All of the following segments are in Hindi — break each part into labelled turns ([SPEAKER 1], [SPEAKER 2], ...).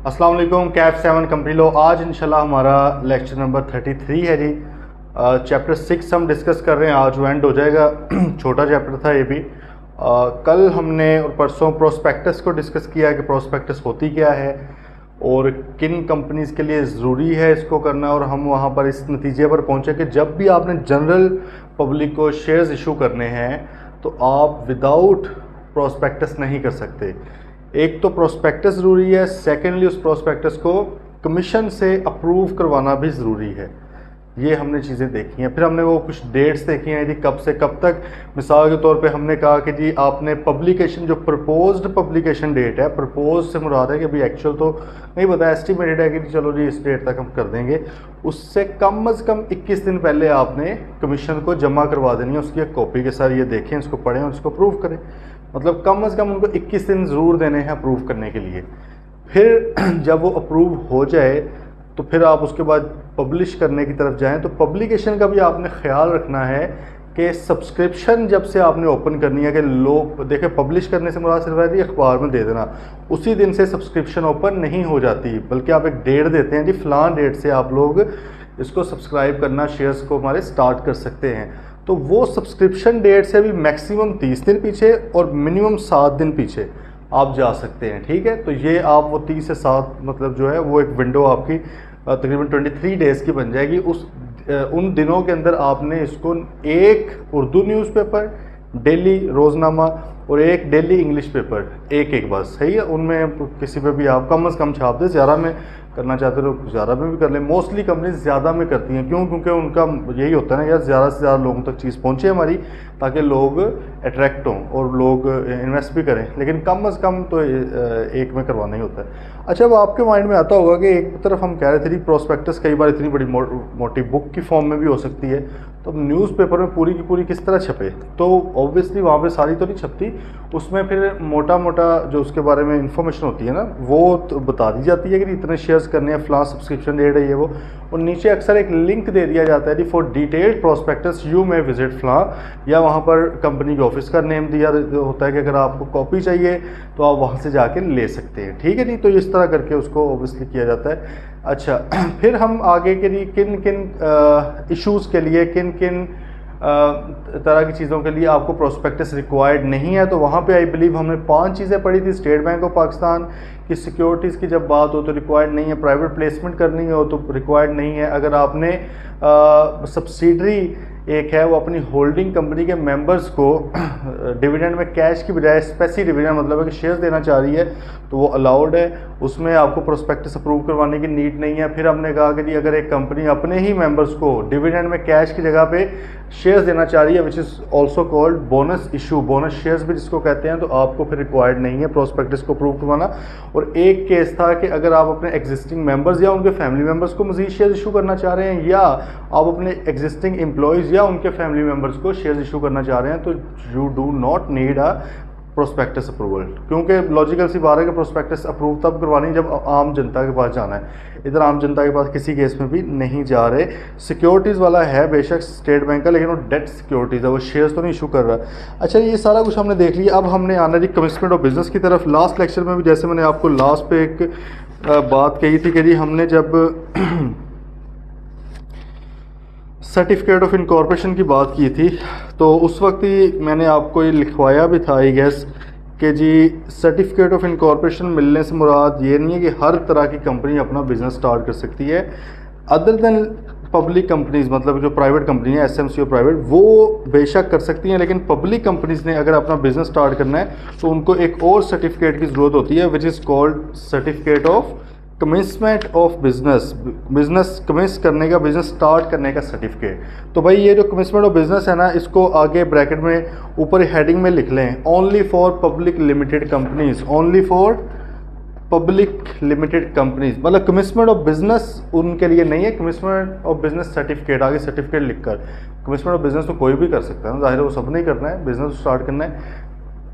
[SPEAKER 1] अस्सलाम वालेकुम। कैफ 7 कंपनी लो। आज इंशाल्लाह हमारा लेक्चर नंबर 33 है जी। चैप्टर 6 हम डिस्कस कर रहे हैं, आज वो एंड हो जाएगा। छोटा चैप्टर था ये भी। कल हमने और परसों प्रोस्पेक्टस को डिस्कस किया कि प्रोस्पेक्टस होती क्या है और किन कंपनीज़ के लिए ज़रूरी है इसको करना, और हम वहाँ पर इस नतीजे पर पहुँचे कि जब भी आपने जनरल पब्लिक को शेयर्स इशू करने हैं तो आप विदाउट प्रोस्पेक्टस नहीं कर सकते। एक तो प्रोस्पेक्टस ज़रूरी है, सेकेंडली उस प्रोस्पेक्टस को कमीशन से अप्रूव करवाना भी ज़रूरी है। ये हमने चीज़ें देखी हैं। फिर हमने वो कुछ डेट्स देखी हैं जी, कब से कब तक। मिसाल के तौर पे हमने कहा कि जी आपने पब्लिकेशन, जो प्रपोज्ड पब्लिकेशन डेट है, प्रपोज से मुराद है कि अभी एक्चुअल तो नहीं पता, एस्टिमेटेड है कि चलो जी इस डेट तक हम कर देंगे, उससे कम अज़ कम 21 दिन पहले आपने कमीशन को जमा करवा देनी है। उसकी एक कॉपी के साथ ये देखें, इसको पढ़ें और इसको अप्रूव करें। मतलब कम से कम उनको 21 दिन ज़रूर देने हैं अप्रूव करने के लिए। फिर जब वो अप्रूव हो जाए तो फिर आप उसके बाद पब्लिश करने की तरफ जाएं। तो पब्लिकेशन का भी आपने ख्याल रखना है कि सब्सक्रिप्शन जब से आपने ओपन करनी है कि लोग देखें, पब्लिश करने से मुराद सिर्फ है अखबार में दे देना, उसी दिन से सब्सक्रिप्शन ओपन नहीं हो जाती, बल्कि आप एक डेट देते हैं जी, फ़लाँ डेट से आप लोग इसको सब्सक्राइब करना, शेयर्स को हमारे स्टार्ट कर सकते हैं। तो वो सब्सक्रिप्शन डेट से भी मैक्सिमम 30 दिन पीछे और मिनिमम 7 दिन पीछे आप जा सकते हैं। ठीक है, तो ये आप वो 30 से 7 मतलब जो है वो एक विंडो आपकी तकरीबन 23 डेज़ की बन जाएगी। उन दिनों के अंदर आपने इसको एक उर्दू न्यूज़पेपर डेली रोज़नामा और एक डेली इंग्लिश पेपर एक बस सही है, उनमें किसी पे भी आप कम से कम छाप दें। ज़्यादा में करना चाहते हो तो ज़्यादा में भी कर लें। मोस्टली कंपनीज ज़्यादा में करती हैं, क्यों? क्योंकि उनका यही होता है ना यार, ज़्यादा से ज़्यादा लोगों तक चीज़ पहुँचे हमारी, ताकि लोग अट्रैक्ट हों और लोग इन्वेस्ट भी करें। लेकिन कम से कम तो एक में करवाना ही होता है। अच्छा, अब आपके माइंड में आता होगा कि एक तरफ हम कह रहे थे प्रोस्पेक्टस कई बार इतनी बड़ी मोटी बुक की फॉर्म में भी हो सकती है, तो अब न्यूज़पेपर में पूरी की पूरी किस तरह छपे? तो ऑब्वियसली वहाँ पे सारी तो नहीं छपती, उसमें फिर मोटा मोटा जो उसके बारे में इंफॉर्मेशन होती है ना, वो तो बता दी जाती है कि इतने शेयर्स करने हैं, फ़लाँ सब्सक्रिप्शन डेट है ये वो, और नीचे अक्सर एक लिंक दे दिया जाता है जी, फॉर डिटेल्ड प्रोस्पेक्टस यू में विजिट फ़लाँ, या वहाँ पर कंपनी के ऑफिस का नेम दिया होता है कि अगर आपको कॉपी चाहिए तो आप वहाँ से जाके ले सकते हैं। ठीक है जी, तो इस तरह करके उसको ऑब्वियसली किया जाता है। अच्छा, फिर हम आगे के लिए किन किन इश्यूज़ के लिए, किन किन तरह की चीज़ों के लिए आपको प्रोस्पेक्टस रिक्वायर्ड नहीं है, तो वहाँ पे आई बिलीव हमने 5 चीज़ें पढ़ी थी। स्टेट बैंक ऑफ पाकिस्तान की सिक्योरिटीज़ की जब बात हो तो रिक्वायर्ड नहीं है, प्राइवेट प्लेसमेंट करनी हो तो रिक्वायर्ड नहीं है, अगर आपने सब्सिडरी एक है वो अपनी होल्डिंग कंपनी के मेंबर्स को डिविडेंड में कैश की बजाय स्पेसी डिविडेंड मतलब है कि शेयर्स देना चाह रही है तो वो अलाउड है, उसमें आपको प्रोस्पेक्टस अप्रूव करवाने की नीड नहीं है। फिर हमने कहा कि जी अगर एक कंपनी अपने ही मेंबर्स को डिविडेंड में कैश की जगह पे शेयर्स देना चाह रही है, which is also called bonus issue, bonus shares भी जिसको कहते हैं, तो आपको फिर रिक्वायर्ड नहीं है प्रोस्पेक्टस को अप्रूव करवाना। और एक केस था कि अगर आप अपने एग्जिस्टिंग मेंबर्स या उनके फैमिली मेंबर्स को मजीद शेयर इशू करना चाह रहे हैं, या आप अपने एग्जिस्टिंग एम्प्लॉयज़ या उनके फैमिली मेंबर्स को शेयर्स इशू करना चाह रहे हैं, तो you do not need a prospectus approval, क्योंकि लॉजिकल सी बात है कि प्रोस्पेक्टस अप्रूव तब करवानी जब आम जनता के पास जाना है। इधर आम जनता के पास किसी केस में भी नहीं जा रहे। सिक्योरिटीज़ वाला है बेशक स्टेट बैंक का, लेकिन वो डेट सिक्योरिटीज़ है, वो शेयर्स तो नहीं इशू कर रहा। अच्छा, ये सारा कुछ हमने देख लिया। अब हमने आना जी कमिटमेंट ऑफ बिज़नेस की तरफ। लास्ट लेक्चर में भी जैसे मैंने आपको लास्ट पे एक बात कही थी कि जी हमने जब सर्टिफिकेट ऑफ इनकॉर्पोरेशन की बात की थी तो उस वक्त ही मैंने आपको ये लिखवाया भी था आई गेस कि जी सर्टिफिकेट ऑफ इनकॉर्पोरेशन मिलने से मुराद ये नहीं है कि हर तरह की कंपनी अपना बिज़नेस स्टार्ट कर सकती है, अदर देन पब्लिक कंपनीज़, मतलब जो प्राइवेट कंपनी है एसएमसी और प्राइवेट, वो बेशक कर सकती हैं, लेकिन पब्लिक कंपनीज़ ने अगर अपना बिज़नेस स्टार्ट करना है तो उनको एक और सर्टिफिकेट की ज़रूरत होती है, which is called certificate of commencement of business, business commence करने का, बिजनेस स्टार्ट करने का सर्टिफिकेट। तो भाई ये जो कमेंसमेंट ऑफ बिजनेस है ना, इसको आगे ब्रैकेट में ऊपर हेडिंग में लिख लें, only for public limited companies, only for public limited companies, मतलब कमेंसमेंट ऑफ बिजनेस उनके लिए नहीं है, कमेंसमेंट ऑफ बिजनेस सर्टिफिकेट, आगे सर्टिफिकेट लिखकर। कमेंसमेंट ऑफ बिजनेस तो कोई भी कर सकता है ना, जाहिर है वो सब नहीं करना है, बिजनेस स्टार्ट करना है।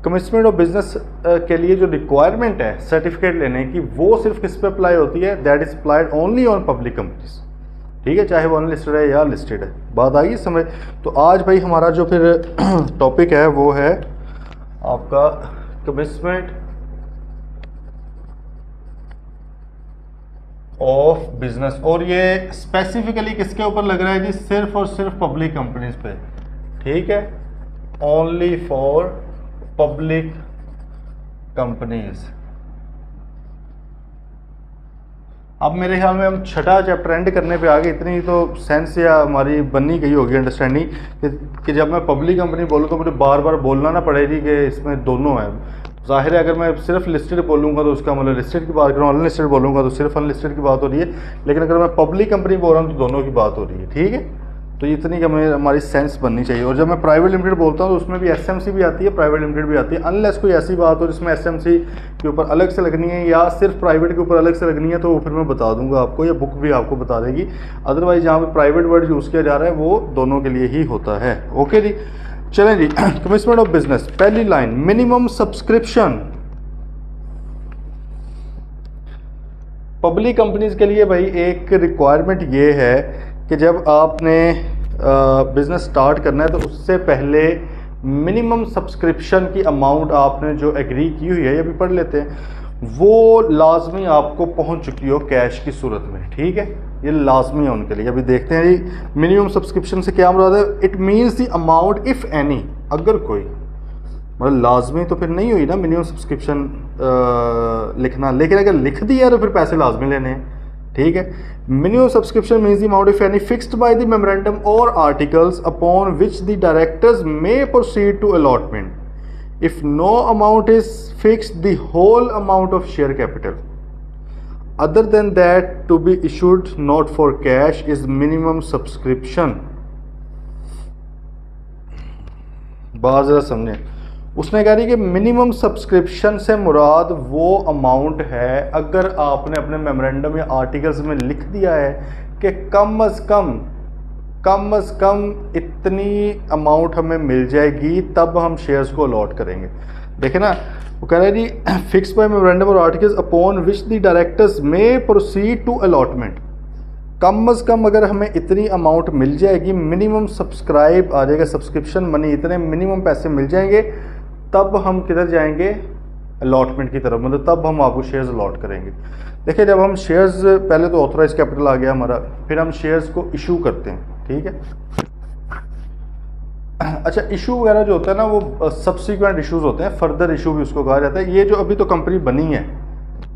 [SPEAKER 1] कमिटमेंट ऑफ बिजनेस के लिए जो रिक्वायरमेंट है सर्टिफिकेट लेने की, वो सिर्फ किस पे अप्लाई होती है? That is applied only on public companies. ठीक है, चाहे वो अनलिस्टेड है या लिस्टेड है। बात आई समझ? तो आज भाई हमारा जो फिर टॉपिक है वो है आपका कमिटमेंट ऑफ बिजनेस, और ये स्पेसिफिकली किसके ऊपर लग रहा है जी? सिर्फ और सिर्फ पब्लिक कंपनीज पे, ठीक है, ओनली फॉर पब्लिक कंपनीज। अब मेरे ख्याल में हम छठा चैप्टर एंड करने पे आ गए, इतनी तो सेंस या हमारी बनी गई होगी अंडरस्टैंडिंग कि जब मैं पब्लिक कंपनी बोलूँ तो मुझे बार बार बोलना ना पड़ेगी कि इसमें दोनों है। ज़ाहिर है अगर मैं सिर्फ लिस्टेड बोलूँगा तो उसका मतलब लिस्टेड की बात करूँ, अनलिस्टेड बोलूँगा तो सिर्फ अनलिस्टेड की बात हो रही है, लेकिन अगर मैं पब्लिक कंपनी बोल रहा हूँ तो दोनों की बात हो रही है, ठीक है। तो इतनी हमारी सेंस बननी चाहिए। और जब मैं प्राइवेट लिमिटेड बोलता हूँ तो उसमें भी एसएमसी भी आती है, प्राइवेट लिमिटेड भी आती है, अनलेस कोई ऐसी बात हो जिसमें एसएमसी के ऊपर अलग से लगनी है या सिर्फ प्राइवेट के ऊपर अलग से लगनी है, तो वो फिर मैं बता दूंगा आपको, या बुक भी आपको बता देगी। अदरवाइज जहाँ पे प्राइवेट वर्ड यूज़ किया जा रहा है वो दोनों के लिए ही होता है। ओके जी, चलें जी। कमिटमेंट ऑफ बिजनेस, पहली line, minimum subscription. Public companies के लिए भाई एक रिक्वायरमेंट ये है कि जब आपने बिज़नेस स्टार्ट करना है तो उससे पहले मिनिमम सब्सक्रिप्शन की अमाउंट आपने जो एग्री की हुई है, ये भी पढ़ लेते हैं, वो लाजमी आपको पहुंच चुकी हो कैश की सूरत में, ठीक है। ये लाजमी है उनके लिए। अभी देखते हैं जी मिनिमम सब्सक्रिप्शन से क्या मुराद है। It means the amount if any, अगर कोई, मतलब लाजमी तो फिर नहीं हुई ना मिनिमम सब्सक्रिप्शन लिखना, लेकिन अगर लिख दिया तो फिर पैसे लाजमी लेने हैं, ठीक है। Minimum subscription means the amount if any fixed by the memorandum और articles upon which the directors may proceed to allotment. If no amount is fixed the whole amount of share capital other than that to be issued not for cash is minimum subscription. बात जरा समझे, उसने कह रही कि मिनिमम सब्सक्रिप्शन से मुराद वो अमाउंट है अगर आपने अपने मेमोरेंडम या आर्टिकल्स में लिख दिया है कि कम अज़ कम इतनी अमाउंट हमें मिल जाएगी तब हम शेयर्स को अलॉट करेंगे। देखें ना, वो कह रहा है जी फिक्स बाय मेमोरेंडम और articles upon which the directors may proceed to allotment. कम अज़ कम अगर हमें इतनी अमाउंट मिल जाएगी, मिनिमम सब्सक्राइब आ जाएगा, सब्सक्रिप्शन मनी, इतने मिनिमम पैसे मिल जाएंगे, तब हम किधर जाएंगे? अलॉटमेंट की तरफ, मतलब तब हम आपको शेयर्स अलॉट करेंगे। देखिए जब हम शेयर्स, पहले तो ऑथराइज कैपिटल आ गया हमारा, फिर हम शेयर्स को इशू करते हैं, ठीक है। अच्छा, इशू वगैरह जो होता है ना वो सब्सिक्वेंट इशूज़ होते हैं, फर्दर इशू भी उसको कहा जाता है। ये जो अभी तो कंपनी बनी है,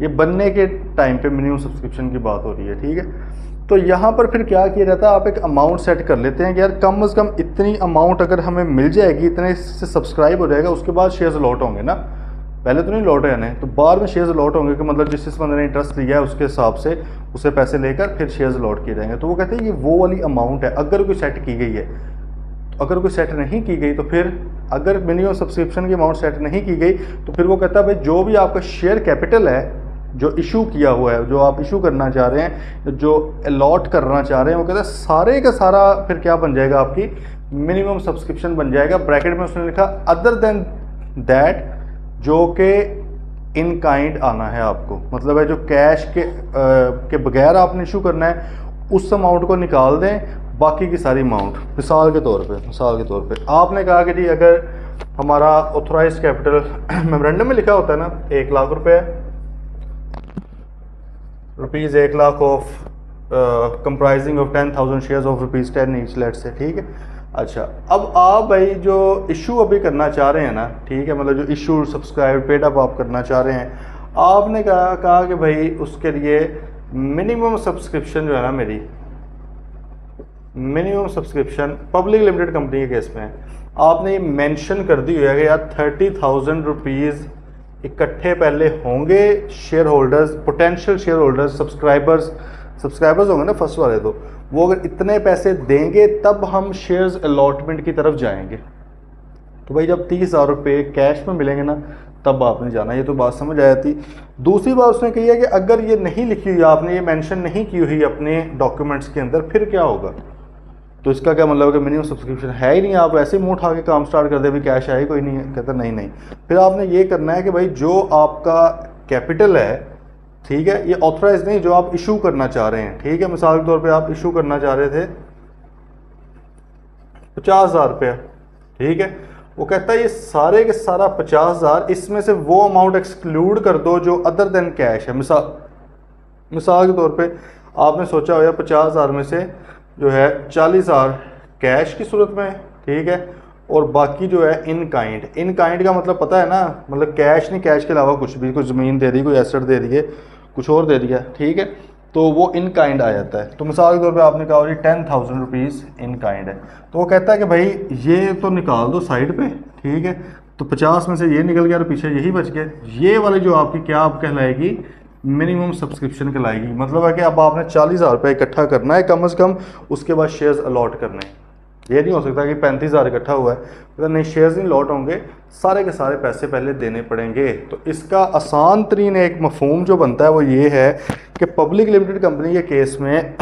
[SPEAKER 1] ये बनने के टाइम पे मिनिमम सब्सक्रिप्शन की बात हो रही है, ठीक है। तो यहाँ पर फिर क्या किया जाता है, आप एक अमाउंट सेट कर लेते हैं कि यार कम अज़ कम इतनी अमाउंट अगर हमें मिल जाएगी, इतने से सब्सक्राइब हो जाएगा, उसके बाद शेयर्स अलॉट होंगे ना, पहले तो नहीं लौट है ना, तो बाद में शेयर्स अलॉट होंगे कि मतलब जिस बंदे ने इंटरेस्ट लिया है उसके हिसाब से उसे पैसे लेकर फिर शेयर्स अलॉट किए जाएंगे। तो वो कहते हैं कि वो वाली अमाउंट है अगर कोई सेट की गई है। अगर कोई सेट नहीं की गई तो फिर, अगर मिनिमम सब्सक्रिप्शन की अमाउंट सेट नहीं की गई तो फिर वो कहता है भाई जो भी आपका शेयर कैपिटल है जो इशू किया हुआ है, जो आप इशू करना चाह रहे हैं, जो अलॉट करना चाह रहे हैं, वो कहता है सारे का सारा फिर क्या बन जाएगा, आपकी मिनिमम सब्सक्रिप्शन बन जाएगा। ब्रैकेट में उसने लिखा अदर देन दैट, जो कि इन काइंड आना है आपको, मतलब है जो कैश के बगैर आपने इशू करना है उस अमाउंट को निकाल दें, बाकी की सारी अमाउंट। मिसाल के तौर पे आपने कहा कि जी अगर हमारा ऑथराइज कैपिटल मेमोरेंडम में लिखा होता है ना 1 लाख रुपए, rupees 1 lakh of comprising of 10,000 shares of rupees 10 each, let say, ठीक है। अच्छा, अब आप भाई जो इशू अभी करना चाह रहे हैं ना, ठीक है, मतलब जो इशू सब्सक्राइब पेड अप आप करना चाह रहे हैं, आपने कहा कि भाई उसके लिए मिनिमम सब्सक्रिप्शन जो है ना, मेरी minimum subscription public limited company के केस में आपने ये मेंशन कर दी हुई है कि यार 30,000 रुपीज़ इकट्ठे पहले होंगे share holders, potential share holders, subscribers होंगे ना फर्स्ट वाले, तो वो अगर इतने पैसे देंगे तब हम शेयर्स अलॉटमेंट की तरफ जाएंगे। तो भाई जब 30,000 रुपये कैश में मिलेंगे ना तब आपने जाना। ये तो बात समझ आ जाती। दूसरी बात उसने कही है कि अगर ये नहीं लिखी हुई, आपने ये मेंशन नहीं की हुई अपने डॉक्यूमेंट्स के अंदर, फिर क्या होगा? तो इसका क्या मतलब है कि मिनिमम सब्सक्रिप्शन है ही नहीं, आप ऐसे ही मुँह उठा के काम स्टार्ट कर दे, भी कैश है ही कोई नहीं है, कहता नहीं। फिर आपने ये करना है कि भाई जो आपका कैपिटल है, ठीक है, ये ऑथराइज नहीं, जो आप इशू करना चाह रहे हैं, ठीक है, मिसाल के तौर पे आप इशू करना चाह रहे थे 50,000 रुपया, ठीक है, वो कहता है ये सारे के सारा 50,000, इसमें से वो अमाउंट एक्सक्लूड कर दो जो अदर देन कैश है। मिसाल के तौर पे आपने सोचा हो या 50,000 में से जो है 40,000 कैश की सूरत में, ठीक है, और बाकी जो है इन काइंड का मतलब पता है ना, मतलब कैश नहीं, कैश के अलावा कुछ भी, कोई ज़मीन दे दी, कोई एसेट दे दिए, कुछ और दे दिया, ठीक है, तो वो इन काइंड आ जाता है। तो मिसाल के तौर पे आपने कहा जी 10,000 रुपीज़ इन काइंड है, तो वो कहता है कि भाई ये तो निकाल दो साइड पे, ठीक है, तो 50 में से ये निकल गया और पीछे यही बच गया, ये वाली जो आपकी क्या आप कहलाएगी, मिनिमम सब्सक्रिप्शन कहलाएगी। मतलब है कि अब आपने 40,000 रुपये इकट्ठा करना है कम से कम, उसके बाद शेयर्स अलॉट करने हैं। ये नहीं हो सकता कि 35,000 इकट्ठा हुआ है मतलब नहीं, शेयर्स नहीं लॉट होंगे, सारे के सारे पैसे पहले देने पड़ेंगे। तो इसका आसान तरीन एक मफहूम जो बनता है वो ये है कि पब्लिक लिमिटेड कंपनी के केस में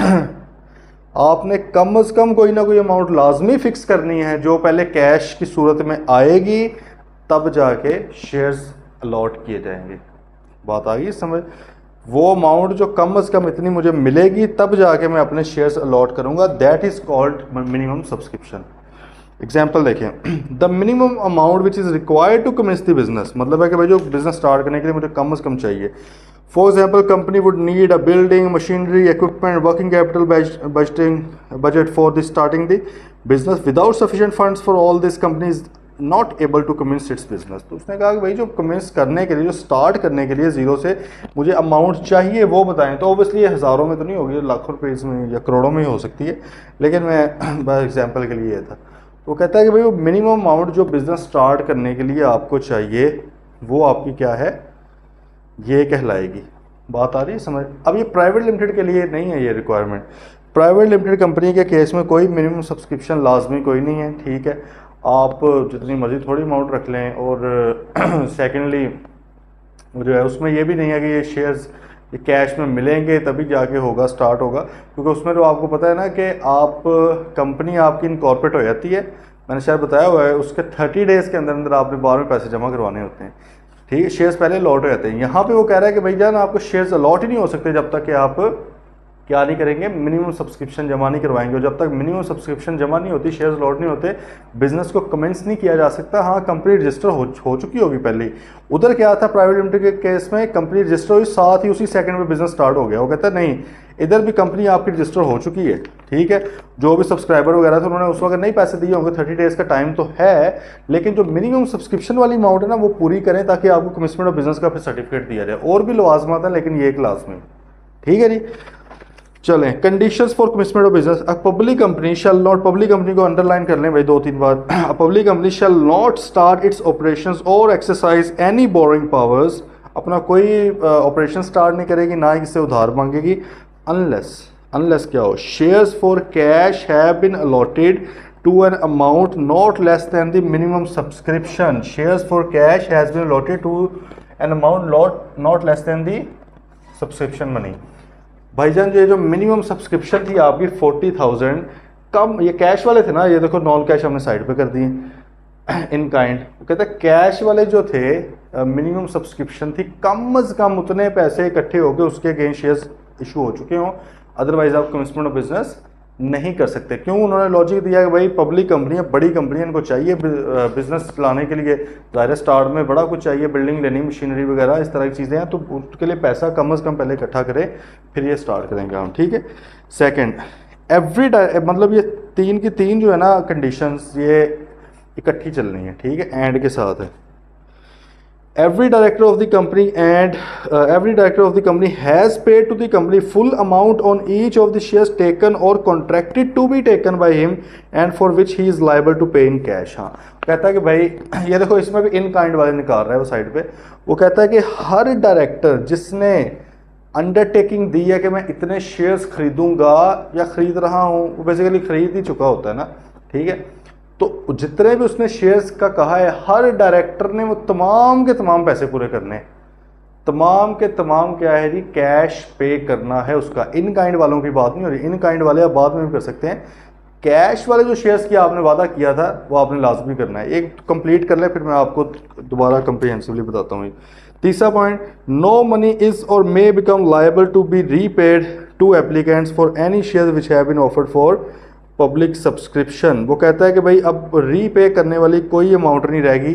[SPEAKER 1] आपने कम से कम कोई ना कोई अमाउंट लाजमी फ़िक्स करनी है जो पहले कैश की सूरत में आएगी, तब जाके शेयर्स अलॉट किए जाएंगे। बात आ गई समझ? वो अमाउंट जो कम से कम इतनी मुझे मिलेगी तब जाके मैं अपने शेयर्स अलॉट करूंगा, that is called minimum subscription. Example देखें, the minimum amount which is required to commence the business, मतलब है कि भाई जो बिजनेस स्टार्ट करने के लिए मुझे कम से कम चाहिए। For example, company would need a building, machinery, equipment, working capital budget for the starting the business. Without sufficient funds for all this companies not able to commence its business. तो उसने कहा कि भाई जो कमेंस करने के लिए, जो स्टार्ट करने के लिए ज़ीरो से मुझे अमाउंट चाहिए वो बताएं। तो ऑब्वियसली ये हज़ारों में तो नहीं होगी, लाखों रुपये में या करोड़ों में ही हो सकती है, लेकिन मैं बस एग्जांपल के लिए था। तो कहता है कि भाई वो मिनिमम अमाउंट जो बिज़नेस स्टार्ट करने के लिए आपको चाहिए वो आपकी क्या है, ये कहलाएगी। बात आ रही है समझ? अब ये प्राइवेट लिमिटेड के लिए नहीं है ये रिक्वायरमेंट। प्राइवेट लिमिटेड कंपनी के केस में कोई मिनिमम सब्सक्रिप्शन लाजमी कोई नहीं है, ठीक है, आप जितनी मर्जी थोड़ी अमाउंट रख लें। और सेकेंडली जो है उसमें ये भी नहीं है कि ये शेयर्स ये कैश में मिलेंगे तभी जाके होगा, स्टार्ट होगा, क्योंकि उसमें तो आपको पता है ना कि आप कंपनी आपकी इनकॉर्पोरेट हो जाती है, मैंने शायद बताया हुआ है, उसके 30 डेज़ के अंदर अंदर आपने बाद में पैसे जमा करवाने होते हैं, ठीक है, शेयर्स पहले अलॉट हो जाते हैं। यहाँ पे वो कह रहा है कि भाई जान आपको शेयर्स अलॉट ही नहीं हो सकते जब तक कि आप क्या नहीं करेंगे, मिनिमम सब्सक्रिप्शन जमा नहीं करवाएंगे। और जब तक मिनिमम सब्सक्रिप्शन जमा नहीं होती, शेयर्स लॉट नहीं होते, बिजनेस को कमेंस नहीं किया जा सकता। हाँ, कंपनी रजिस्टर हो चुकी होगी पहले। उधर क्या था प्राइवेट लिमिटेड के केस में, कंपनी रजिस्टर हुई, साथ ही उसी सेकंड में बिजनेस स्टार्ट हो गया। वो कहता है नहीं, इधर भी कंपनी आपकी रजिस्टर हो चुकी है, ठीक है, जो भी सब्सक्राइबर वगैरह थे उन्होंने उस वक्त नहीं पैसे दिए होंगे, 30 डेज़ का टाइम तो है, लेकिन जो मिनिमम सब्सक्रिप्शन वाली अमाउंट है ना वो पूरी करें ताकि आपको कमिटमेंट ऑफ बिजनेस का फिर सर्टिफिकेट दिया जाए। और भी लवाजमात है लेकिन ये एक लाजमी, ठीक है जी। चलें, conditions for commitment of business. A public company shall not, public company को अंडरलाइन कर लें भाई 2-3 बार। A public company shall not start its operations और एक्सरसाइज एनी बोरिंग पावर्स, अपना कोई ऑपरेशन स्टार्ट नहीं करेगी, ना ही किससे उधार मांगेगी, अनलेस क्या हो, shares for cash have been allotted to an amount not less than the minimum subscription. Shares for cash has been allotted to an amount not less than the subscription money. भाईजान ये जो मिनिमम सब्सक्रिप्शन थी आपकी 40,000, कम ये कैश वाले थे ना, ये देखो नॉन कैश हमने साइड पे कर दिए इन काइंड। वो कहता है कैश वाले जो थे मिनिमम सब्सक्रिप्शन थी कम से कम उतने पैसे इकट्ठे होकर उसके अगेंस्ट शेयर्स इशू हो चुके हों, अदरवाइज आप कमिटमेंट ऑफ बिजनेस नहीं कर सकते। क्यों? उन्होंने लॉजिक दिया कि भाई पब्लिक कंपनी है, बड़ी कंपनी है, इनको चाहिए बिजनेस चलाने के लिए, ज़ाहिर स्टार्ट में बड़ा कुछ चाहिए, बिल्डिंग लेनी, मशीनरी वगैरह इस तरह की चीज़ें हैं, तो उसके लिए पैसा कम से कम पहले इकट्ठा करें फिर ये स्टार्ट करेंगे हम, ठीक है। सेकंड, मतलब ये 3 की 3 जो है ना कंडीशंस ये इकट्ठी चलनी है, ठीक है, एंड के साथ है। Every director of the company has paid to the company full amount on each of the shares taken or contracted to be taken by him and for which he is liable to pay in cash। हाँ, कहता है कि भाई ये देखो इसमें भी इन काइंड वाले निकाल रहा है वो साइड पे। वो कहता है कि हर डायरेक्टर जिसने अंडरटेकिंग दी है कि मैं इतने शेयर्स खरीदूंगा या खरीद रहा हूँ, वो बेसिकली खरीद ही चुका होता है ना, ठीक है, तो जितने भी उसने शेयर्स का कहा है हर डायरेक्टर ने वो तमाम के तमाम पैसे पूरे करने, तमाम के तमाम क्या है जी, कैश पे करना है उसका। इन काइंड वालों की बात नहीं हो रही, इन काइंड वाले आप बाद में भी कर सकते हैं, कैश वाले जो शेयर्स की आपने वादा किया था वो आपने लाजमी करना है। एक कंप्लीट कर ले फिर मैं आपको दोबारा कंप्रीहेंसिवली बताता हूँ। तीसरा पॉइंट, नो मनी इज और may become liable to be repaid to applicants for any share which have been offered for public subscription. वो कहता है कि भाई अब रीपे करने वाली कोई अमाउंट नहीं रहेगी,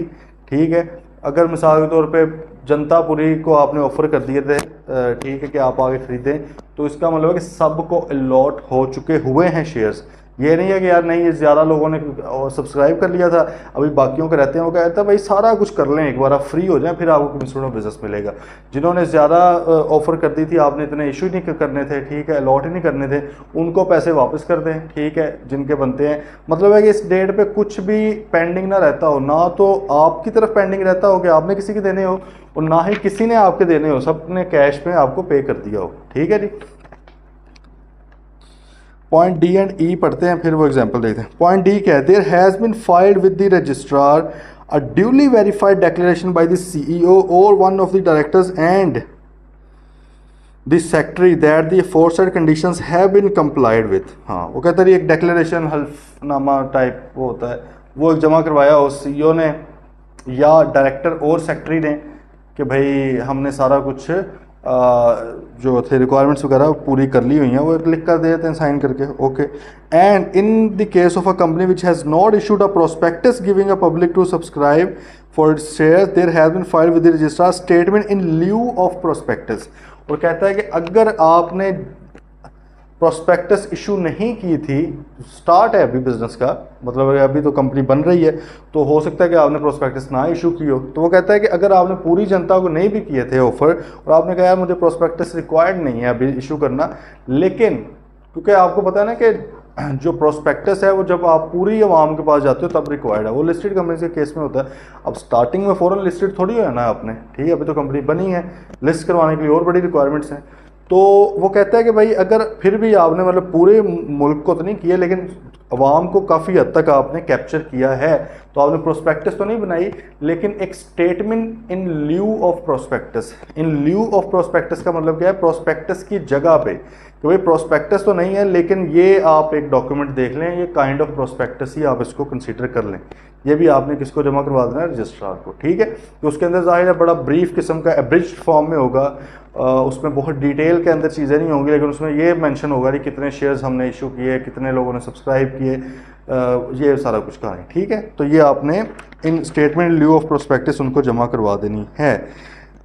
[SPEAKER 1] ठीक है। अगर मिसाल के तौर पे जनतापुरी को आपने ऑफ़र कर दिए थे ठीक है, कि आप आगे खरीदें, तो इसका मतलब है कि सबको अलॉट हो चुके हुए हैं शेयर्स। ये नहीं है कि यार नहीं, ये ज़्यादा लोगों ने सब्सक्राइब कर लिया था, अभी बाकियों के रहते हैं, वो कहता है भाई सारा कुछ कर लें एक बार, आप फ्री हो जाएं, फिर आपको कमीशन ऑफ बिजनेस मिलेगा। जिन्होंने ज़्यादा ऑफर कर दी थी, आपने इतने इशू नहीं करने थे, ठीक है, अलॉट ही नहीं करने थे, उनको पैसे वापस कर दें, ठीक है, जिनके बनते हैं। मतलब है कि इस डेट पे कुछ भी पेंडिंग ना रहता हो, ना तो आपकी तरफ पेंडिंग रहता हो कि आपने किसी के देने हो, और ना ही किसी ने आपके देने हो, सब ने कैश में आपको पे कर दिया हो, ठीक है जी। पॉइंट डी एंड ई पढ़ते हैं, फिर वो एग्जांपल देखते हैं। पॉइंट डी क्या है? There has been filed with the registrar a duly verified declaration by the CEO और one of the directors and the secretary that the aforesaid conditions have been complied with. हाँ, वो कहते हैं एक डिक्लेरेशन हल्फनामा टाइप वो होता है, वो एक जमा करवाया हो सीईओ ने या डायरेक्टर और सेक्रेटरी ने कि भाई हमने सारा कुछ जो थे रिक्वायरमेंट्स वगैरह पूरी कर ली हुई हैं, वो लिख कर दे देते हैं साइन करके, okay. And in the case of a company which has not issued a prospectus giving a public to subscribe for its shares there has been filed with the registrar statement in lieu of prospectus. और कहता है कि अगर आपने प्रोस्पेक्टस इशू नहीं की थी, स्टार्ट है अभी बिजनेस का, मतलब अभी तो कंपनी बन रही है, तो हो सकता है कि आपने प्रोस्पेक्टस ना इशू की हो, तो वो कहता है कि अगर आपने पूरी जनता को नहीं भी किए थे ऑफर और आपने कहा यार मुझे प्रोस्पेक्टस रिक्वायर्ड नहीं है अभी इशू करना, लेकिन क्योंकि आपको पता है ना कि जो प्रोस्पेक्टस है वो जब आप पूरी आवाम के पास जाते हो तब रिक्वायर्ड है, वो लिस्टेड कंपनी के केस में होता है। अब स्टार्टिंग में फ़ौरन लिस्टेड थोड़ी है ना आपने, ठीक है, अभी तो कंपनी बनी है, लिस्ट करवाने के लिए और बड़ी रिक्वायरमेंट्स हैं। तो वो कहता है कि भाई अगर फिर भी आपने मतलब पूरे मुल्क को तो नहीं किया, लेकिन अवाम को काफ़ी हद तक आपने कैप्चर किया है, तो आपने प्रोस्पेक्टस तो नहीं बनाई, लेकिन एक statement in lieu of prospectus. In lieu of prospectus का मतलब क्या है? प्रोस्पेक्टस की जगह पे, कि भाई प्रोस्पेक्टस तो नहीं है लेकिन ये आप एक डॉक्यूमेंट देख लें, ये काइंड ऑफ प्रोस्पेक्टस ही आप इसको कंसीडर कर लें। ये भी आपने किसको जमा करवा देना है? रजिस्ट्रार को, ठीक है। तो उसके अंदर जाहिर है बड़ा ब्रीफ किस्म का एब्रिज्ड फॉर्म में होगा, उसमें बहुत डिटेल के अंदर चीज़ें नहीं होंगी, लेकिन उसमें ये मेंशन होगा कि कितने शेयर्स हमने इशू किए, कितने लोगों ने सब्सक्राइब किए, ये सारा कुछ कहानी, ठीक है। तो ये आपने इन स्टेटमेंट ल्यू ऑफ प्रोस्पेक्टस उनको जमा करवा देनी है।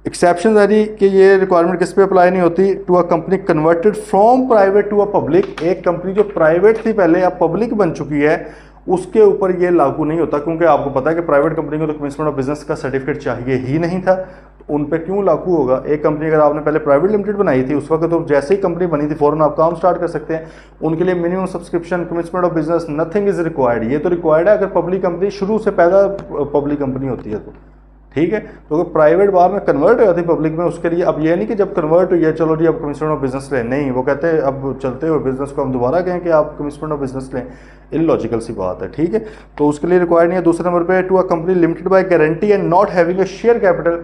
[SPEAKER 1] एक्सेप्शन है जी कि ये रिक्वायरमेंट किस पे अप्लाई नहीं होती? To a company converted from private to a public. एक कंपनी जो प्राइवेट थी पहले अब पब्लिक बन चुकी है, उसके ऊपर ये लागू नहीं होता, क्योंकि आपको पता है कि प्राइवेट कंपनी को तो कमिश्नर ऑफ बिजनेस का सर्टिफिकेट चाहिए ही नहीं था, तो उन पे क्यों लागू होगा? एक कंपनी अगर आपने पहले प्राइवेट लिमिटेड बनाई थी, उस वक्त तो जैसे ही कंपनी बनी थी फ़ौरन आप काम स्टार्ट कर सकते हैं। उनके लिए minimum subscription, commissioner of business, nothing is required. ये तो रिक्वायर्ड है अगर पब्लिक कंपनी शुरू से पैदा पब्लिक कंपनी होती है तो, ठीक है। तो अगर प्राइवेट बार में कन्वर्ट हो जाती पब्लिक में, उसके लिए अब ये नहीं कि जब कन्वर्ट हुई है चलो जी अब कमिश्नर ऑफ बिजनेस लें, नहीं, वो कहते हैं अब चलते हुए बिजनेस को हम दोबारा कहें कि आप कमिश्नर ऑफ बिजनेस लें, इलॉजिकल सी बात है, ठीक है। तो उसके लिए रिक्वायर्ड नहीं है। दूसरे नंबर पे to a company limited by guarantee and not having a share capital,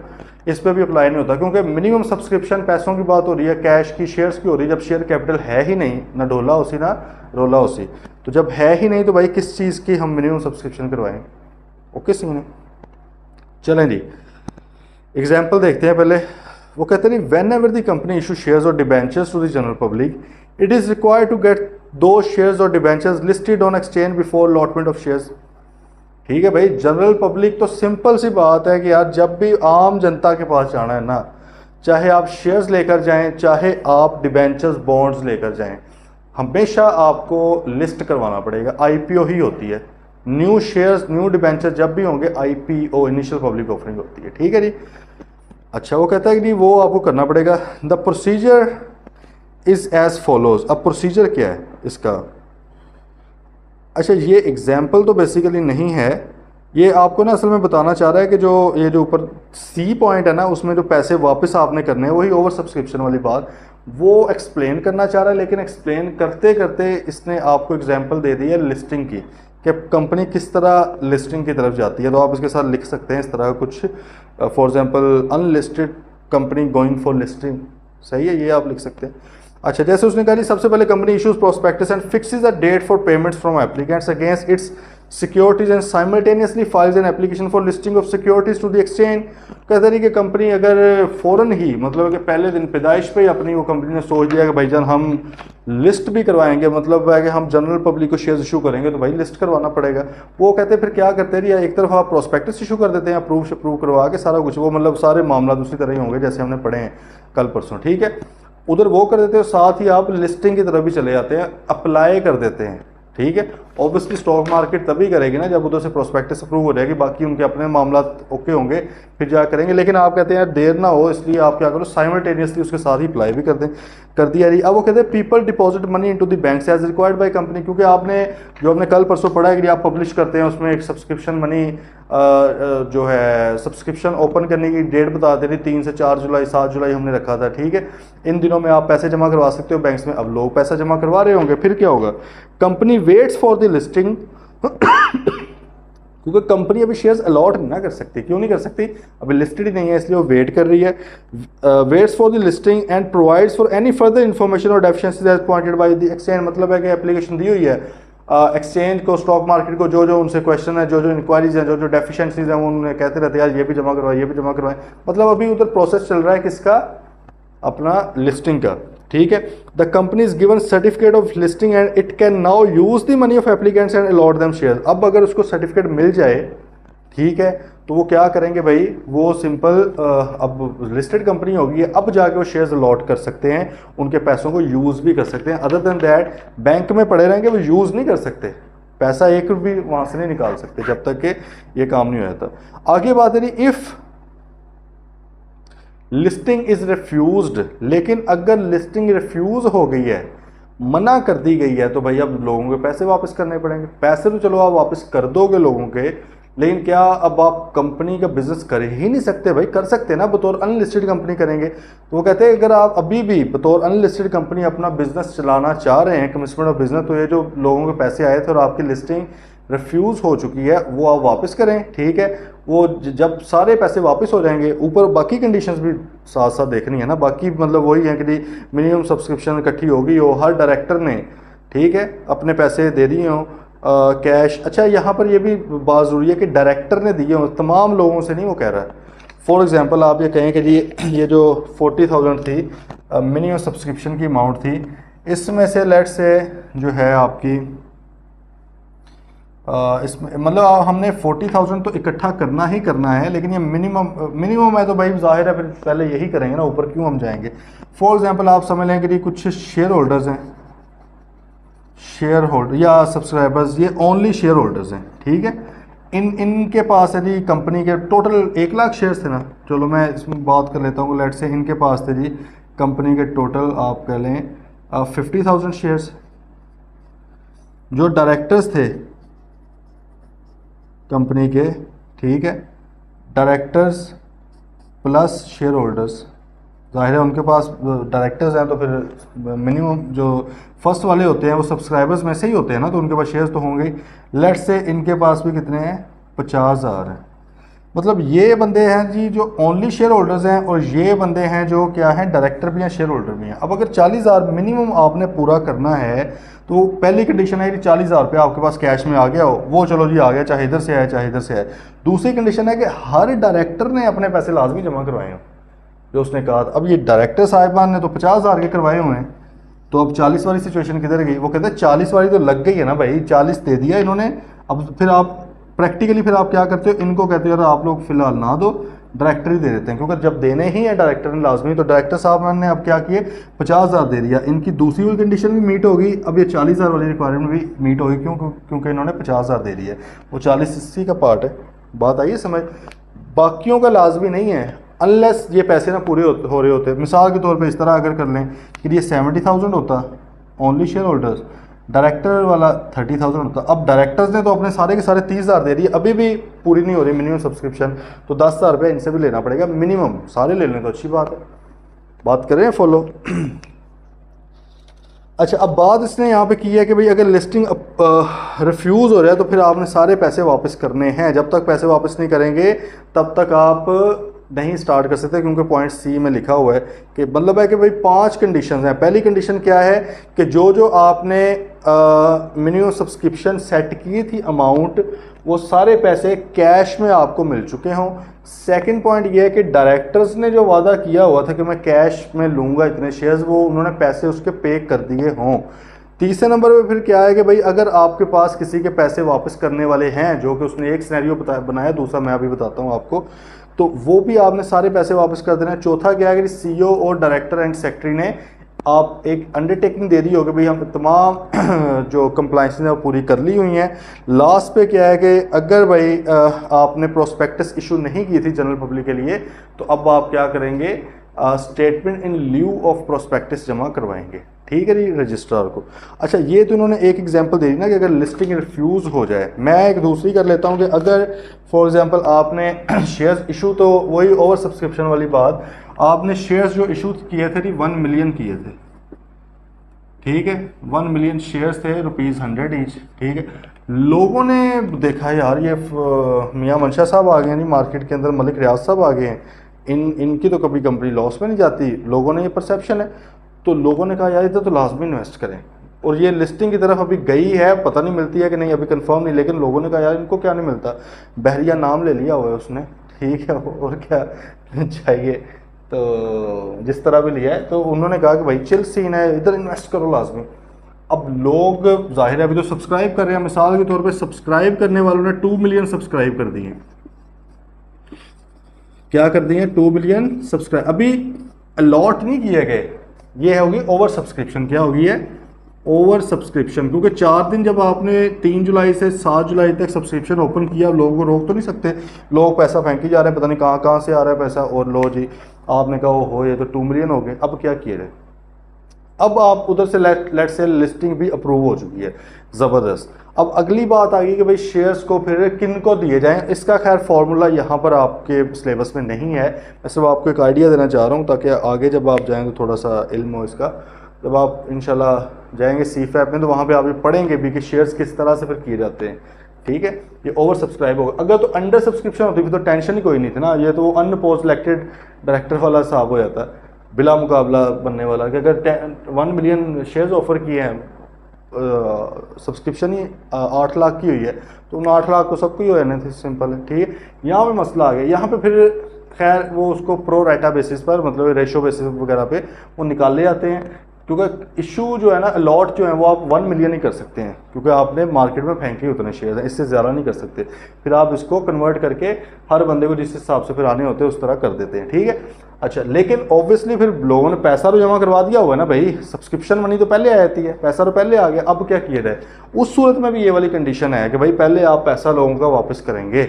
[SPEAKER 1] इस पर भी अप्लाई नहीं होता, क्योंकि मिनिमम सब्सक्रिप्शन पैसों की बात हो रही है, कैश की, शेयर्स की हो रही है। जब शेयर कैपिटल है ही नहीं, ना ढोला उसी ना रोला उसी, तो जब है ही नहीं तो भाई किस चीज़ की हम मिनिमम सब्सक्रिप्शन करवाएं? ओके सिंह, चलें जी एग्जाम्पल देखते हैं पहले। वो कहते हैं whenever the company issue shares और debentures to the general public, it is required to get those shares और debentures listed on exchange before allotment of shares. ठीक है भाई, जनरल पब्लिक तो सिंपल सी बात है कि यार जब भी आम जनता के पास जाना है ना, चाहे आप शेयर्स लेकर जाएं, चाहे आप डिबेंचर्स बॉन्ड्स लेकर जाएं, हमेशा आपको लिस्ट करवाना पड़ेगा। आईपीओ ही होती है, न्यू शेयर्स, न्यू डिबेंचर जब भी होंगे आईपीओ, इनिशियल पब्लिक ऑफरिंग होती है, ठीक है जी। अच्छा, वो कहता है कि नहीं वो आपको करना पड़ेगा। The procedure is as follows. अब प्रोसीजर क्या है इसका? अच्छा, ये एग्जाम्पल तो बेसिकली नहीं है, ये आपको ना असल में बताना चाह रहा है कि जो ये जो ऊपर सी पॉइंट है ना, उसमें जो पैसे वापस आपने करने हैं, वही ओवर सब्सक्रिप्शन वाली बात वो एक्सप्लेन करना चाह रहा है। लेकिन एक्सप्लेन करते करते इसने आपको एग्जांपल दे दी है लिस्टिंग की, कि कंपनी किस तरह लिस्टिंग की तरफ जाती है। तो आप इसके साथ लिख सकते हैं इस तरह कुछ, for example unlisted company going for listing, सही है, ये आप लिख सकते हैं। अच्छा, जैसे उसने कहा जी सबसे पहले company issues prospectus and fixes a date for payments from applicants against its securities and simultaneously files an application for listing of securities to the exchange. कहते रही कि कंपनी अगर फ़ौरन ही, मतलब कि पहले दिन पैदाइश पे ही अपनी वो कंपनी ने सोच लिया कि भाईजान हम लिस्ट भी करवाएंगे, मतलब है कि हम जनरल पब्लिक को शेयर्स इशू करेंगे, तो भाई लिस्ट करवाना पड़ेगा। वो कहते हैं फिर क्या करते हैं, या एक तरफ आप प्रोस्पेक्टस इशू कर देते हैं, अप्रूव करवा के सारा कुछ, वो मतलब सारे मामला दूसरी तरह ही होंगे जैसे हमने पढ़े हैं। कल परसों, ठीक है, उधर वो कर देते हो, साथ ही आप लिस्टिंग की तरफ भी चले जाते हैं, अप्लाई कर देते हैं, ठीक है। ऑब्वियसली स्टॉक मार्केट तभी करेगी ना जब उधर से प्रोस्पेक्टस अप्रूव हो जाएगी, बाकी उनके अपने मामला ओके होंगे फिर जा करेंगे। लेकिन आप कहते हैं यार देर ना हो, इसलिए आप क्या करो साइमल्टेनियसली उसके साथ ही अप्लाई भी कर दें, कर दिया जी। अब वो कहते हैं people deposit money into the banks as required by company, क्योंकि आपने जो आपने कल परसों पढ़ा है कि आप पब्लिश करते हैं उसमें एक सब्सक्रिप्शन मनी जो है सब्सक्रिप्शन ओपन करने की डेट बताते थे 3 से 4 जुलाई 7 जुलाई हमने रखा था, ठीक है। इन दिनों में आप पैसे जमा करवा सकते हो बैंक्स में। अब लोग पैसा जमा करवा रहे होंगे, फिर क्या होगा, company weights for the listing क्योंकि कंपनी अभी शेयर्स अलॉट ना कर सकती, क्यों नहीं कर सकती, अभी लिस्टेड ही नहीं है, इसलिए वो वेट कर रही है। Waits for the listing and provides for any further information और deficiencies as pointed by the exchange, मतलब है कि एप्लीकेशन दी हुई है एक्सचेंज को, स्टॉक मार्केट को, जो जो उनसे क्वेश्चन है, जो जो इंक्वायरीज हैं, जो जो डेफिशिएंसीज हैं, वो उन्हें कहते रहते हैं यार ये भी जमा करवाए, ये भी जमा करवाएं। मतलब अभी उधर प्रोसेस चल रहा है किसका, अपना लिस्टिंग का, ठीक है। The company is given certificate of listing and it can now use the money of applicants and a lot them share. अब अगर उसको सर्टिफिकेट मिल जाए, ठीक है, तो वो क्या करेंगे भाई, वो सिंपल अब लिस्टेड कंपनी होगी, अब जाके वो शेयर्स अलॉट कर सकते हैं, उनके पैसों को यूज़ भी कर सकते हैं। अदर देन दैट बैंक में पड़े रहेंगे, वो यूज़ नहीं कर सकते, पैसा एक भी वहाँ से नहीं निकाल सकते जब तक कि ये काम नहीं हो जाता। आगे बात है इफ़ लिस्टिंग इज रिफ्यूज्ड, लेकिन अगर लिस्टिंग रिफ्यूज हो गई है, मना कर दी गई है, तो भाई अब लोगों के पैसे वापस करने पड़ेंगे। पैसे तो चलो आप वापस कर दोगे लोगों के, लेकिन क्या अब आप कंपनी का बिजनेस कर ही नहीं सकते, भाई कर सकते ना, बतौर अनलिस्टेड कंपनी करेंगे। तो वो कहते हैं अगर आप अभी भी बतौर अनलिस्टेड कंपनी अपना बिजनेस चलाना चाह रहे हैं, कमिटमेंट ऑफ बिजनेस, तो ये जो लोगों के पैसे आए थे और आपकी लिस्टिंग रिफ्यूज़ हो चुकी है, वो आप वापस करें, ठीक है। वो जब सारे पैसे वापस हो जाएंगे, ऊपर बाकी कंडीशंस भी साथ साथ देखनी है ना, बाकी मतलब वही है कि मिनिमम सब्सक्रिप्शन इकट्ठी होगी हो, हर डायरेक्टर ने, ठीक है, अपने पैसे दे दिए हों कैश। अच्छा, यहाँ पर ये भी बात ज़रूरी है कि डायरेक्टर ने दिए हों, तमाम लोगों से नहीं वो कह रहा है। फॉर एग्जांपल आप ये कहें कि जी ये जो 40,000 थी मिनिमम सब्सक्रिप्शन की अमाउंट थी, इसमें से लेट से जो है आपकी इसमें मतलब हमने 40,000 तो इकट्ठा करना ही करना है, लेकिन ये मिनिमम है, तो भाई जाहिर है फिर पहले यही करेंगे ना, ऊपर क्यों हम जाएंगे। फॉर एग्जांपल आप समझ लें कि कुछ शेयर होल्डर्स हैं, शेयर होल्डर या सब्सक्राइबर्स, ये ओनली शेयर होल्डर्स हैं, ठीक है। इनके पास है जी कंपनी के टोटल 1 लाख शेयर्स थे ना, चलो मैं इसमें बात कर लेता हूँ, लेट से इनके पास थे जी कंपनी के टोटल आप कह लें 50,000 शेयर्स। जो डायरेक्टर्स थे कंपनी के, ठीक है, डायरेक्टर्स प्लस शेयर होल्डर्स, जाहिर है उनके पास डायरेक्टर्स हैं, तो फिर मिनिमम जो फर्स्ट वाले होते हैं वो सब्सक्राइबर्स में से ही होते हैं ना, तो उनके पास शेयर्स तो होंगे। लेट से इनके पास भी कितने हैं, 50,000 हैं। मतलब ये बंदे हैं जी जो ओनली शेयर होल्डर्स हैं, और ये बंदे हैं जो क्या हैं, डायरेक्टर भी हैं, शेयर होल्डर भी हैं। अब अगर 40,000 मिनिमम आपने पूरा करना है, तो पहली कंडीशन है कि 40,000 रुपये आपके पास कैश में आ गया हो, वो चलो जी आ गया, चाहे इधर से आए चाहे इधर से आए। दूसरी कंडीशन है कि हर डायरेक्टर ने अपने पैसे लाजमी जमा करवाए हों, जो उसने कहा। अब ये डायरेक्टर साहिबान ने तो 50,000 के करवाए हुए हैं, तो अब 40 वाली सिचुएशन किधर गई। वो कहते हैं 40 वाली तो लग गई है ना भाई, 40 दे दिया इन्होंने। अब फिर आप प्रैक्टिकली फिर आप क्या करते हो, इनको कहते हो यार आप लोग फिलहाल ना दो, डायरेक्टर ही दे देते हैं, क्योंकि जब देने ही है डायरेक्टर ने लाजमी, तो डायरेक्टर साहब ने अब क्या किए, 50,000 दे दिया। इनकी दूसरी वाली कंडीशन भी मीट होगी, अब ये 40,000 वाली रिक्वायरमेंट भी मीट होगी, क्यों, क्योंकि इन्होंने 50,000 दे दिया है। वो 40 इसी का पार्ट है, बात आई है समझ। बाकियों का लाजमी नहीं है, अनलेस ये पैसे ना पूरे हो रहे होते। मिसाल के तौर पे इस तरह अगर कर लें कि ये 70,000 होता ओनली शेयर होल्डर्स, डायरेक्टर वाला 30,000 होता। अब डायरेक्टर्स ने तो अपने सारे के सारे 30,000 दे दिए, अभी भी पूरी नहीं हो रही मिनिमम सब्सक्रिप्शन, तो 10,000 रुपये इनसे भी लेना पड़ेगा मिनिमम। सारे ले लें तो अच्छी बात है, बात करें फॉलो। अच्छा, अब बात इसने यहाँ पे की है कि भाई अगर लिस्टिंग रिफ्यूज़ हो रहा है तो फिर आपने सारे पैसे वापस करने हैं। जब तक पैसे वापस नहीं करेंगे तब तक आप नहीं स्टार्ट कर सकते, क्योंकि पॉइंट सी में लिखा हुआ है कि मतलब है कि भाई 5 कंडीशंस हैं। पहली कंडीशन क्या है कि जो आपने मिनिमम सब्सक्रिप्शन सेट की थी अमाउंट, वो सारे पैसे कैश में आपको मिल चुके हों। सेकंड पॉइंट ये है कि डायरेक्टर्स ने जो वादा किया हुआ था कि मैं कैश में लूँगा इतने शेयर्स, वो उन्होंने पैसे उसके पे कर दिए हों। तीसरे नंबर पे फिर क्या है कि भाई अगर आपके पास किसी के पैसे वापस करने वाले हैं, जो कि उसने एक सिनेरियो बनाया, दूसरा मैं अभी बताता हूँ आपको, तो वो भी आपने सारे पैसे वापस कर देना है। चौथा क्या है कि CEO और डायरेक्टर एंड सेक्रेटरी ने आप एक अंडरटेकिंग दे दी होगी भाई हम तमाम जो कंप्लाइंस हैं वो पूरी कर ली हुई हैं। लास्ट पे क्या है कि अगर भाई आपने प्रोस्पेक्टस इशू नहीं की थी जनरल पब्लिक के लिए, तो अब आप क्या करेंगे, statement in lieu of prospectus जमा करवाएंगे, ठीक है जी, रजिस्ट्रार को। अच्छा, ये तो उन्होंने एक एग्जांपल दे दी ना कि अगर लिस्टिंग रिफ्यूज़ हो जाए। मैं एक दूसरी कर लेता हूँ कि अगर फॉर एग्जांपल आपने शेयर्स इशू, तो वही ओवर सब्सक्रिप्शन वाली बात, आपने शेयर्स जो इशू किए थे 1 मिलियन किए थे, ठीक है, 1 मिलियन शेयर्स थे ₹100 ईच, ठीक है। लोगों ने देखा यार ये मियाँ मंशा साहब आ गए हैं नहीं मार्केट के अंदर, मलिक रियाज साहब आ गए हैं, इनकी तो कभी कंपनी लॉस में नहीं जाती, लोगों ने ये परसेप्शन है। तो लोगों ने कहा यार इधर तो लाजमी इन्वेस्ट करें, और ये लिस्टिंग की तरफ अभी गई है, पता नहीं मिलती है कि नहीं, अभी कंफर्म नहीं, लेकिन लोगों ने कहा यार इनको क्या नहीं मिलता, बहरिया नाम ले लिया हुआ है उसने, ठीक है, और क्या चाहिए, तो जिस तरह भी लिया है, तो उन्होंने कहा कि भाई चिल सीन है, इधर इन्वेस्ट करो लाजमी। अब लोग जाहिर है अभी तो सब्सक्राइब कर रहे हैं, मिसाल के तौर पे सब्सक्राइब करने वालों ने 2 मिलियन सब्सक्राइब कर दिए, क्या कर दिए, 2 मिलियन सब्सक्राइब, अभी अलॉट नहीं किए गए, ये होगी ओवर सब्सक्रिप्शन। क्या होगी है, ओवर सब्सक्रिप्शन, क्योंकि 4 दिन जब आपने 3 जुलाई से 7 जुलाई तक सब्सक्रिप्शन ओपन किया, लोगों को रोक तो नहीं सकते, लोग पैसा फेंकी जा रहे हैं, पता नहीं कहाँ कहाँ से आ रहा है पैसा, और लो जी आपने कहा हो ये तो 2 मिलियन हो गए। अब क्या किया जाए, अब आप उधर से लेट से लिस्टिंग भी अप्रूव हो चुकी है, ज़बरदस्त। अब अगली बात आ गई कि भाई शेयर्स को फिर किन को दिए जाएं, इसका खैर फार्मूला यहाँ पर आपके सिलेबस में नहीं है, मैं सिर्फ आपको एक आइडिया देना चाह रहा हूँ ताकि आगे जब आप जाएँ तो थोड़ा सा इल्म हो इसका। जब आप इंशाल्लाह जाएंगे CFAP में तो वहाँ पे आप पढ़ेंगे भी कि शेयर्स किस तरह से फिर किए जाते हैं, ठीक है। ये ओवर सब्सक्राइब होगा, अगर तो अंडर सब्सक्रिप्शन होती फिर तो टेंशन ही कोई नहीं थी ना, ये तो अनपोस्ट इलेक्टेड डायरेक्टर वाला हिसाब हो जाता, बिला मुकाबला बनने वाला, कि अगर 1 मिलियन शेयर्स ऑफर किए हैं, सब्सक्रिप्शन ही 8 लाख की हुई है, तो उन 8 लाख को सबको ही हो जाना था, सिंपल है, ठीक है। यहाँ पे मसला आ गया, यहाँ पे फिर खैर वो उसको प्रो राइटा बेसिस पर, मतलब रेशो बेसिस वगैरह पे वो निकाले जाते हैं, क्योंकि इशू जो है ना, अलॉट जो है वो आप 1 मिलियन ही कर सकते हैं, क्योंकि आपने मार्केट में फेंके उतने शेयर हैं, इससे ज़्यादा नहीं कर सकते। फिर आप इसको कन्वर्ट करके हर बंदे को जिस हिसाब से फिर आने होते हैं उस तरह कर देते हैं, ठीक है। अच्छा, लेकिन ऑब्वियसली फिर लोगों ने पैसा तो जमा करवा दिया हुआ है ना भाई, सब्सक्रिप्शन मनी तो पहले आ जाती है, पैसा तो पहले आ गया, अब क्या किया जाए। उस सूरत में भी ये वाली कंडीशन है कि भाई पहले आप पैसा लोगों का वापस करेंगे,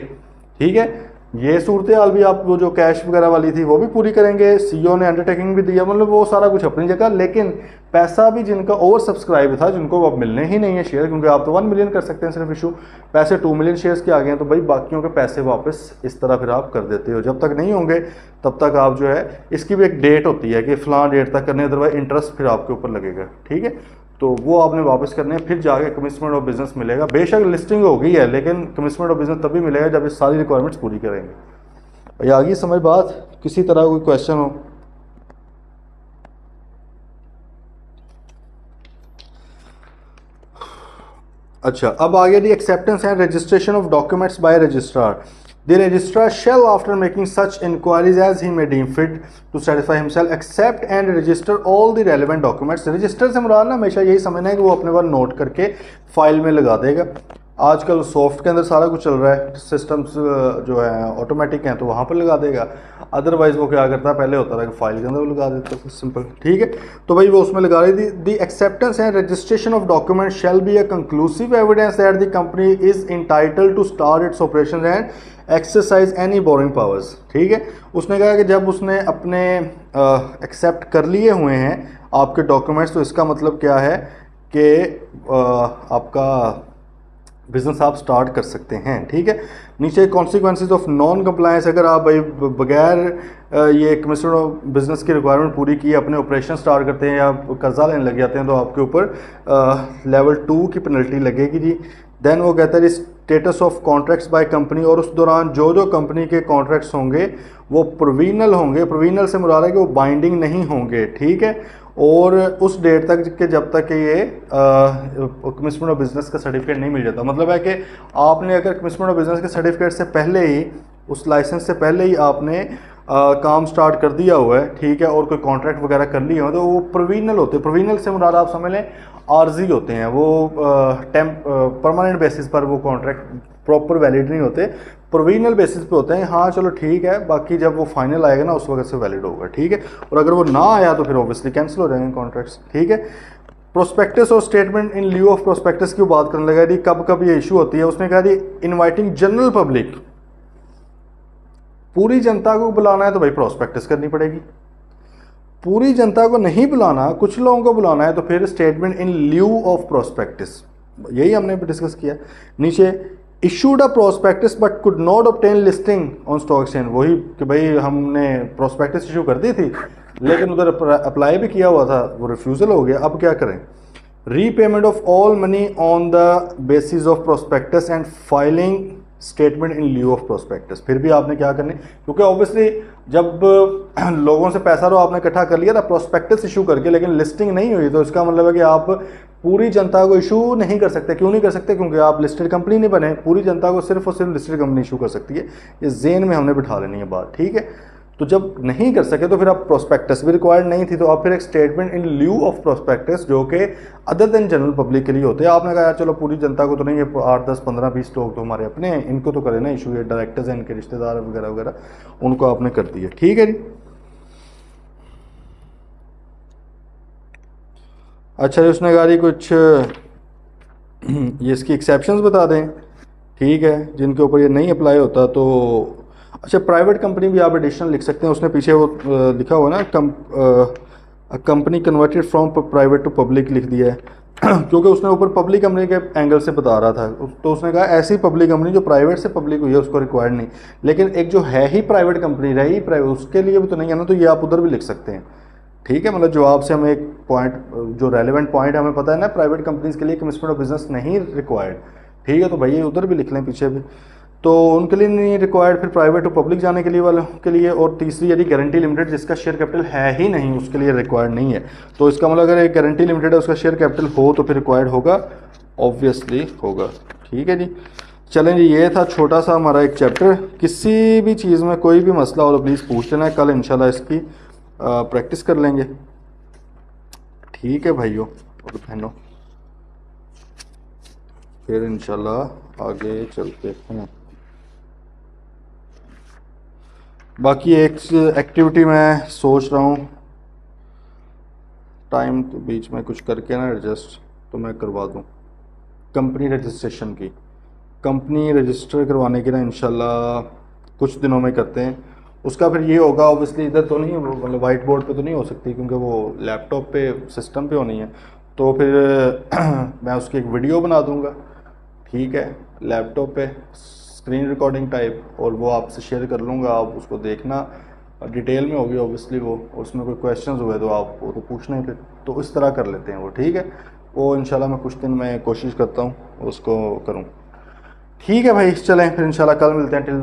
[SPEAKER 1] ठीक है। ये सूरत हाल भी आप वो जो कैश वगैरह वाली थी वो भी पूरी करेंगे, CEO ने अंडरटेकिंग भी दिया, मतलब वो सारा कुछ अपनी जगह, लेकिन पैसा भी जिनका ओवर सब्सक्राइब था, जिनको अब मिलने ही नहीं है शेयर, क्योंकि आप तो 1 मिलियन कर सकते हैं सिर्फ इशू, पैसे 2 मिलियन शेयर्स के आ गए हैं, तो भाई बाकियों के पैसे वापस इस तरह फिर आप कर देते हो। जब तक नहीं होंगे तब तक आप जो है, इसकी भी एक डेट होती है कि फ़लाँ डेट तक करने, अदरवाइज इंटरेस्ट फिर आपके ऊपर लगेगा, ठीक है। तो वो आपने वापस करने हैं, फिर जाके कमिटमेंट ऑफ बिजनेस मिलेगा। बेशक लिस्टिंग हो गई है, लेकिन कमिटमेंट ऑफ बिजनेस तभी मिलेगा जब ये सारी रिक्वायरमेंट्स पूरी करेंगे। ये आ गई समझ बात, किसी तरह कोई क्वेश्चन हो। अच्छा, अब आ गया the acceptance and registration of documents by registrar. The registrar shall, after making such inquiries as he may deem fit to satisfy himself, accept and register all the relevant documents। Register से मुराद ना हमेशा यही समझना है कि वो अपने बार नोट करके फाइल में लगा देगा। आजकल सॉफ्ट के अंदर सारा कुछ चल रहा है, सिस्टम्स जो है ऑटोमेटिक हैं, तो वहाँ पर लगा देगा। अदरवाइज वो क्या करता है, पहले होता था कि फाइल के अंदर वो लगा देता था, सिंपल, ठीक है। तो भाई वो उसमें लगा रही थी। The acceptance and registration of document shall be a conclusive evidence that the company is entitled to start its operation and exercise any borrowing powers, ठीक है। उसने कहा कि जब उसने अपने एक्सेप्ट कर लिए हुए हैं आपके डॉक्यूमेंट्स, तो इसका मतलब क्या है कि आपका बिजनेस आप स्टार्ट कर सकते हैं, ठीक है। नीचे कॉन्सिक्वेंसेज ऑफ नॉन कंप्लायंस, अगर आप भाई बगैर ये कमीशन ऑफ बिजनेस की रिक्वायरमेंट पूरी की अपने ऑपरेशन स्टार्ट करते हैं या कर्जा लेने लग जाते हैं, तो आपके ऊपर लेवल 2 की पेनल्टी लगेगी जी। देन वो कहता है status of contracts by company, और उस दौरान जो जो कंपनी के कॉन्ट्रैक्ट्स होंगे वो प्रोविजनल होंगे। प्रोविजनल से मुराद है कि वो बाइंडिंग नहीं होंगे, ठीक है। और उस डेट तक के जब तक कि ये कमिटमेंट ऑफ बिजनेस का सर्टिफिकेट नहीं मिल जाता। मतलब है कि आपने अगर कमिटमेंट ऑफ बिजनेस के सर्टिफिकेट से पहले ही, उस लाइसेंस से पहले ही आपने काम स्टार्ट कर दिया हुआ है, ठीक है, और कोई कॉन्ट्रैक्ट वगैरह कर लिए हो, तो वो प्रोविजनल होते हैं। प्रोविजनल से मुराद आप समझ लें आर्जी होते हैं, वो परमानेंट बेसिस पर वो कॉन्ट्रैक्ट प्रॉपर वैलिड नहीं होते, प्रोविजनल बेसिस पे होते हैं, हाँ चलो ठीक है, बाकी जब वो फाइनल आएगा ना उस वक्त से वैलिड होगा, ठीक है। और अगर वो ना आया तो फिर ऑब्वियसली कैंसिल हो जाएंगे कॉन्ट्रैक्ट्स, ठीक है। प्रोस्पेक्टस और statement in lieu of prospectus की बात करने लगा जी, कब कब ये इशू होती है। उसने कहा जी इनवाइटिंग जनरल पब्लिक, पूरी जनता को बुलाना है तो भाई प्रोस्पेक्टस करनी पड़ेगी। पूरी जनता को नहीं बुलाना, कुछ लोगों को बुलाना है तो फिर statement in lieu of prospectus, यही हमने डिस्कस किया। नीचे issued a prospectus but could not obtain listing on stock exchange, वही कि भाई हमने प्रोस्पेक्टस इशू कर दी थी लेकिन उधर अप्लाई भी किया हुआ था, वो रिफ्यूज़ल हो गया, अब क्या करें। Repayment of all money on the basis of prospectus and filing statement in lieu of prospectus, फिर भी आपने क्या करनी, क्योंकि ऑब्वियसली जब लोगों से पैसा तो आपने इकट्ठा कर लिया था प्रोस्पेक्टस इशू करके, लेकिन लिस्टिंग नहीं हुई, तो इसका मतलब है कि आप पूरी जनता को इशू नहीं कर सकते। क्यों नहीं कर सकते? क्योंकि आप लिस्टेड कंपनी नहीं बने, पूरी जनता को सिर्फ और सिर्फ लिस्टेड कंपनी इशू कर सकती है। ये जेन में हमने बिठा लेनी है बात, ठीक है। तो जब नहीं कर सके तो फिर आप प्रोस्पेक्टस भी रिक्वायर्ड नहीं थी, तो आप फिर एक statement in lieu of prospectus जो कि अदर देन जनरल पब्लिक के लिए होते हैं, आपने कहा यार चलो पूरी जनता को तो नहीं, ये 8, 10, 15, 20 लोग तो हमारे अपने हैं, इनको तो करें ना इशू, ये डायरेक्टर्स हैं, इनके रिश्तेदार वगैरह वगैरह, उनको आपने कर दिया, ठीक है जी। अच्छा जी, उसने कहा जी कुछ ये इसकी एक्सेप्शंस बता दें, ठीक है, जिनके ऊपर ये नहीं अप्लाई होता। तो अच्छा, प्राइवेट कंपनी भी आप एडिशनल लिख सकते हैं, उसने पीछे वो लिखा हुआ ना company converted from private to public लिख दिया है क्योंकि उसने ऊपर पब्लिक कंपनी के एंगल से बता रहा था, तो उसने कहा ऐसी पब्लिक कंपनी जो प्राइवेट से पब्लिक हुई है उसको रिक्वायर्ड नहीं, लेकिन एक जो है ही प्राइवेट कंपनी रही प्राइवेट, उसके लिए भी तो नहीं है ना, तो ये आप उधर भी लिख सकते हैं, ठीक है। मतलब जवाब से हमें एक पॉइंट, जो रेलेवेंट पॉइंट हमें पता है ना, प्राइवेट कंपनीज के लिए कमिटमेंट ऑफ बिजनेस नहीं रिक्वायर्ड, ठीक है, तो भाई ये उधर भी लिख लें पीछे भी, तो उनके लिए नहीं रिक्वायर्ड, फिर प्राइवेट टू पब्लिक जाने के लिए वालों के लिए। और तीसरी यदि गारंटी लिमिटेड जिसका शेयर कैपिटल है ही नहीं उसके लिए रिक्वायर्ड नहीं है, तो इसका मतलब अगर एक गारंटी लिमिटेड है उसका शेयर कैपिटल हो तो फिर रिक्वायर्ड होगा, ऑब्वियसली होगा, ठीक है जी। चलें जी, ये था छोटा सा हमारा एक चैप्टर। किसी भी चीज़ में कोई भी मसला हो तो प्लीज़ पूछ लेना, कल इंशाल्लाह इसकी प्रैक्टिस कर लेंगे, ठीक है भाइयों और बहनों, फिर इंशाल्लाह आगे चलते हैं। बाकी एक एक्टिविटी मैं सोच रहा हूँ, टाइम तो बीच में कुछ करके ना एडजस्ट तो मैं करवा दूँ, कंपनी रजिस्ट्रेशन की, कंपनी रजिस्टर करवाने की ना इंशाल्लाह कुछ दिनों में करते हैं। उसका फिर ये होगा, ऑब्वियसली इधर तो नहीं, मतलब वाइट बोर्ड पे तो नहीं हो सकती क्योंकि वो लैपटॉप पे सिस्टम पे होनी है, तो फिर मैं उसकी एक वीडियो बना दूंगा, ठीक है, लैपटॉप पे स्क्रीन रिकॉर्डिंग टाइप, और वो आपसे शेयर कर लूँगा, आप उसको देखना, डिटेल में होगी ऑब्वियसली वो, और उसमें कोई क्वेश्चंस हुए तो आप वो तो पूछना ही, फिर तो इस तरह कर लेते हैं वो, ठीक है। वो इंशाल्लाह मैं कुछ दिन में कोशिश करता हूँ उसको करूँ, ठीक है भाई। चलें फिर इंशाल्लाह कल मिलते हैं, टिल